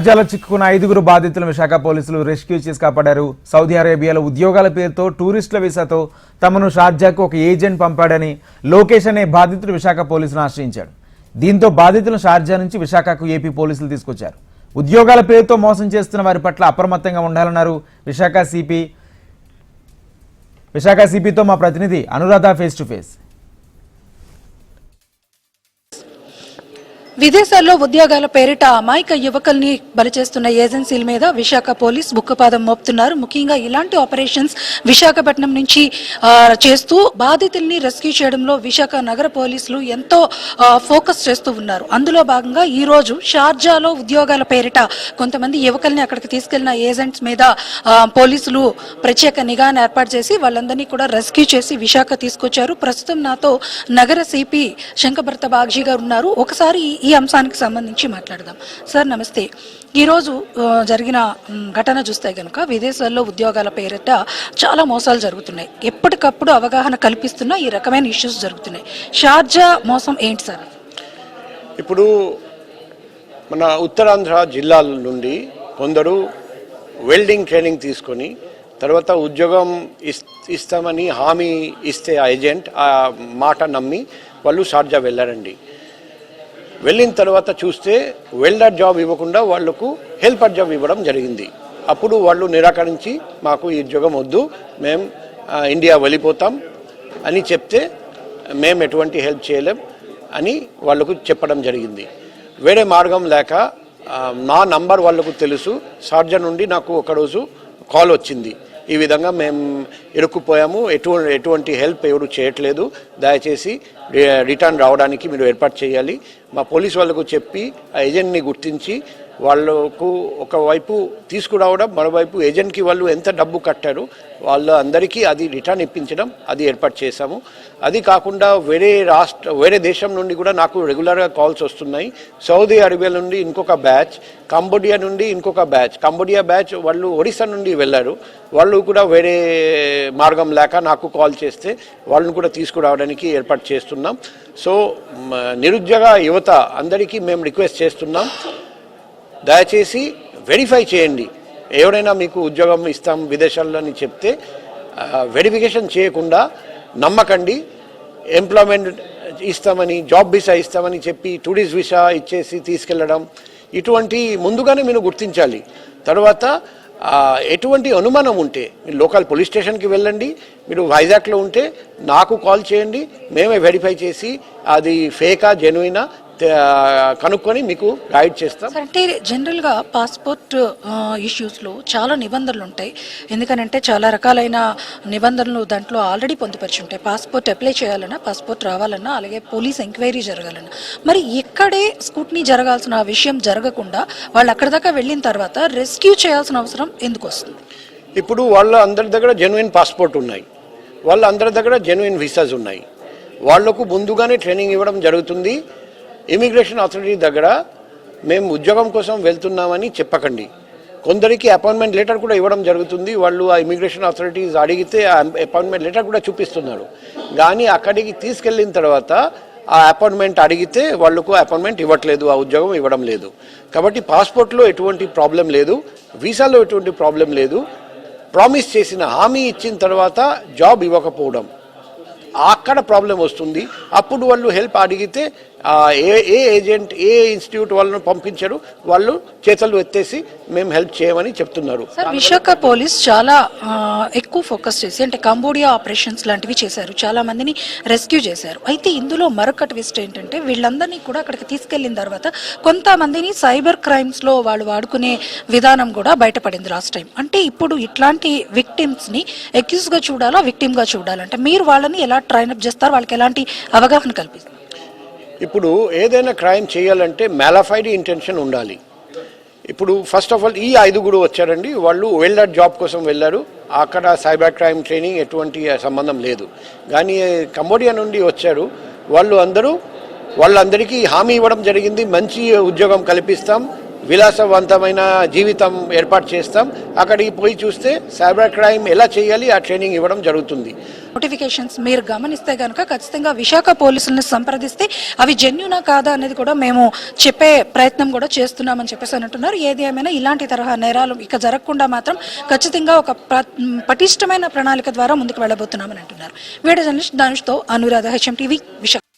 షార్జాలో చిక్కుకున్న 5 బాధితులను విశాఖ పోలీసులు రెస్క్యూ చేసి కాపాడారు. సౌదీ అరేబియాలో ఉద్యోగాల పేరుతో టూరిస్టుల వీసాతో తమను షార్జాకు ఒక ఏజెంట్ పంపాడని లోకేష్ అనే బాధితుడు విశాఖ పోలీసులను ఆశ్రయించాడు. దీంతో బాధితులను షార్జా నుంచి విశాఖకు ఏపీ పోలీసులు తీసుకొచ్చారు. ఉద్యోగాల పేరుతో మోసం చేస్తున్న వారి పట్ల అప్రమత్తంగా ఉండాలన్నారు విశాఖ సిపితో మా ప్రతినిధి అనురాధ ఫేస్ టు ఫేస్. విదేశాల్లో ఉద్యోగాల పేరిట అమాయక యువకుల్ని బలి చేస్తున్న ఏజెన్సీల మీద విశాఖ పోలీస్ బుక్కపాదం మోపుతున్నారు. ముఖ్యంగా ఇలాంటి ఆపరేషన్స్ విశాఖపట్నం నుంచి చేస్తూ బాధితుల్ని రెస్క్యూ చేయడంలో విశాఖ నగర పోలీసులు ఎంతో ఫోకస్ చేస్తూ ఉన్నారు. అందులో భాగంగా ఈ రోజు షార్జాలో ఉద్యోగాల పేరిట కొంతమంది యువకుల్ని అక్కడికి తీసుకెళ్లిన ఏజెంట్స్ మీద పోలీసులు ప్రత్యేక నిఘాను ఏర్పాటు చేసి వాళ్ళందరినీ కూడా రెస్క్యూ చేసి విశాఖ తీసుకొచ్చారు. ప్రస్తుతం నాతో నగర సిపి శంకభర్త బాగ్జీ గారు ఉన్నారు. ఒకసారి ఈ అంశానికి సంబంధించి మాట్లాడదాం. సార్ నమస్తే. ఈరోజు జరిగిన ఘటన చూస్తే కనుక విదేశాల్లో ఉద్యోగాల పేరిట చాలా మోసాలు జరుగుతున్నాయి. ఎప్పటికప్పుడు అవగాహన కల్పిస్తున్న ఈ రకమైన ఇష్యూస్ జరుగుతున్నాయి. షార్జా మోసం ఏంటి సార్? ఇప్పుడు మన ఉత్తరాంధ్ర జిల్లాల నుండి కొందరు వెల్డింగ్ ట్రైనింగ్ తీసుకొని తర్వాత ఉద్యోగం ఇస్తామని హామీ ఇస్తే ఆ ఏజెంట్ ఆ మాట నమ్మి వాళ్ళు షార్జా వెళ్ళారండి. వెళ్ళిన తర్వాత చూస్తే వెల్డర్ జాబ్ ఇవ్వకుండా వాళ్లకు హెల్పర్ జాబ్ ఇవ్వడం జరిగింది. అప్పుడు వాళ్ళు నిరాకరించి మాకు ఈ ఉద్యోగం వద్దు, మేము ఇండియా వెళ్ళిపోతాం అని చెప్తే మేము ఎటువంటి హెల్ప్ చేయలేం అని వాళ్ళకు చెప్పడం జరిగింది. వేరే మార్గం లేక నా నంబర్ వాళ్ళకు తెలుసు, షార్జా నుండి నాకు ఒకరోజు కాల్ వచ్చింది. ఈ విధంగా మేము ఇరుక్కుపోయాము, ఎటువంటి హెల్ప్ ఎవరు చేయట్లేదు, దయచేసి రిటర్న్ రావడానికి మీరు ఏర్పాటు చేయాలి. మా పోలీస్ వాళ్ళకు చెప్పి ఆ ఏజెంట్ని గుర్తించి వాళ్ళకు ఒకవైపు తీసుకురావడం, మరోవైపు ఏజెంట్కి వాళ్ళు ఎంత డబ్బు కట్టారు వాళ్ళందరికీ అది రిటర్న్ ఇప్పించడం అది ఏర్పాటు చేశాము. అది కాకుండా వేరే దేశం నుండి కూడా నాకు రెగ్యులర్గా కాల్స్ వస్తున్నాయి. సౌదీ అరేబియా నుండి ఇంకొక బ్యాచ్, కంబోడియా నుండి ఇంకొక బ్యాచ్. కంబోడియా బ్యాచ్ వాళ్ళు ఒడిశా నుండి వెళ్ళారు. వాళ్ళు కూడా వేరే మార్గం లేక నాకు కాల్ చేస్తే వాళ్ళని కూడా తీసుకురావడానికి ఏర్పాటు చేస్తున్నాం. సో నిరుద్యోగ యువత అందరికీ మేము రిక్వెస్ట్ చేస్తున్నాం, దయచేసి వెరిఫై చేయండి. ఎవరైనా మీకు ఉద్యోగం ఇస్తాం విదేశాల్లో అని చెప్తే వెరిఫికేషన్ చేయకుండా నమ్మకండి. ఎంప్లాయ్మెంట్ ఇస్తామని, జాబ్ వీసా ఇస్తామని చెప్పి టూరిస్ట్ వీసా ఇచ్చేసి తీసుకెళ్ళడం, ఇటువంటి ముందుగానే మీరు గుర్తించాలి. తర్వాత ఎటువంటి అనుమానం ఉంటే మీరు లోకల్ పోలీస్ స్టేషన్కి వెళ్ళండి. మీరు వైజాగ్లో ఉంటే నాకు కాల్ చేయండి, మేమే వెరిఫై చేసి అది ఫేకా జెన్యునా కనుక్కొని మీకు గైడ్ చేస్తాం. అంటే జనరల్గా పాస్పోర్ట్ ఇష్యూస్లో చాలా నిబంధనలు ఉంటాయి. ఎందుకనంటే చాలా రకాలైన నిబంధనలు దాంట్లో ఆల్రెడీ పొందుపరిచి ఉంటాయి. పాస్పోర్ట్ అప్లై చేయాలన్నా, పాస్పోర్ట్ రావాలన్నా, అలాగే పోలీస్ ఎంక్వైరీ జరగాలన్నా, మరి ఇక్కడే స్కూట్నీ జరగాల్సిన విషయం జరగకుండా వాళ్ళు అక్కడి దాకా వెళ్ళిన తర్వాత రెస్క్యూ చేయాల్సిన అవసరం ఎందుకు వస్తుంది? ఇప్పుడు వాళ్ళ అందరి దగ్గర జెన్యున్ పాస్పోర్ట్ ఉన్నాయి, వాళ్ళ అందరి దగ్గర జెన్యున్ వీసాస్ ఉన్నాయి. వాళ్లకు ముందుగానే ట్రైనింగ్ ఇవ్వడం జరుగుతుంది. ఇమిగ్రేషన్ అథారిటీ దగ్గర మేము ఉద్యోగం కోసం వెళ్తున్నామని చెప్పకండి. కొందరికి అపాయింట్మెంట్ లెటర్ కూడా ఇవ్వడం జరుగుతుంది. వాళ్ళు ఆ ఇమిగ్రేషన్ అథారిటీస్ అడిగితే ఆ అపాయింట్మెంట్ లెటర్ కూడా చూపిస్తున్నారు. కానీ అక్కడికి తీసుకెళ్ళిన తర్వాత ఆ అపాయింట్మెంట్ అడిగితే వాళ్ళకు అపాయింట్మెంట్ ఇవ్వట్లేదు, ఆ ఉద్యోగం ఇవ్వడం లేదు. కాబట్టి పాస్పోర్ట్లో ఎటువంటి ప్రాబ్లం లేదు, వీసాలో ఎటువంటి ప్రాబ్లం లేదు. ప్రామిస్ చేసిన హామీ ఇచ్చిన తర్వాత జాబ్ ఇవ్వకపోవడం అక్కడ ప్రాబ్లం వస్తుంది. అప్పుడు వాళ్ళు హెల్ప్ అడిగితే ఏ ఏజెంట్, ఏ ఇన్స్టిట్యూట్ వాళ్ళను పంపించారు, వాళ్ళు చేతులు ఎత్తేసి మేము హెల్ప్ చేయమని చెప్తున్నారు. సార్, విశాఖ పోలీస్ చాలా ఎక్కువ ఫోకస్ చేసి అంటే కంబోడియా ఆపరేషన్స్ లాంటివి చేశారు, చాలా మందిని రెస్క్యూ చేశారు. అయితే ఇందులో మరొక ట్విస్ట్ ఏంటంటే వీళ్ళందరినీ కూడా అక్కడికి తీసుకెళ్లిన తర్వాత కొంతమందిని సైబర్ క్రైమ్స్ లో వాళ్ళు వాడుకునే విధానం కూడా బయటపడింది లాస్ట్ టైం. అంటే ఇప్పుడు ఇట్లాంటి విక్టిమ్స్ ని ఎక్యూజ్ గా చూడాలా, విక్టిమ్ గా చూడాలంటే మీరు వాళ్ళని ఎలా ట్రైన్అప్ చేస్తారు, వాళ్ళకి ఎలాంటి అవగాహన కల్పిస్తారు? ఇప్పుడు ఏదైనా క్రైమ్ చేయాలంటే మ్యాలఫైడ్ ఇంటెన్షన్ ఉండాలి. ఇప్పుడు ఫస్ట్ ఆఫ్ ఆల్ ఈ 5 వచ్చారండి, వాళ్ళు వెల్డర్ జాబ్ కోసం వెళ్ళారు. అక్కడ సైబర్ క్రైమ్ ట్రైనింగ్ ఎటువంటి సంబంధం లేదు. కానీ కంబోడియా నుండి వచ్చారు వాళ్ళందరికీ హామీ ఇవ్వడం జరిగింది, మంచి ఉద్యోగం కల్పిస్తాం, విలాసవంతమైన జీవితం ఏర్పాటు చేస్తాం. అక్కడికి పోయి చూస్తే సైబర్ క్రైమ్ ఎలా చేయాలి ఆ ట్రైనింగ్ ఇవ్వడం జరుగుతుంది. నోటిఫికేషన్స్ మీరు గమనిస్తే కనుక ఖచ్చితంగా విశాఖ పోలీసులను సంప్రదిస్తే అవి జెన్యునా కాదా అనేది కూడా మేము చెప్పే ప్రయత్నం కూడా చేస్తున్నామని చెప్పేసి అంటున్నారు. ఏది ఏమైనా ఇలాంటి తరహా నేరాలు ఇక జరగకుండా మాత్రం ఖచ్చితంగా ఒక పటిష్టమైన ప్రణాళిక ద్వారా ముందుకు వెళ్ళబోతున్నామని అంటున్నారు. వీడియో జర్నలిస్ట్ ధనుష్తో అనురాధ, HM టీవీ, విశాఖ.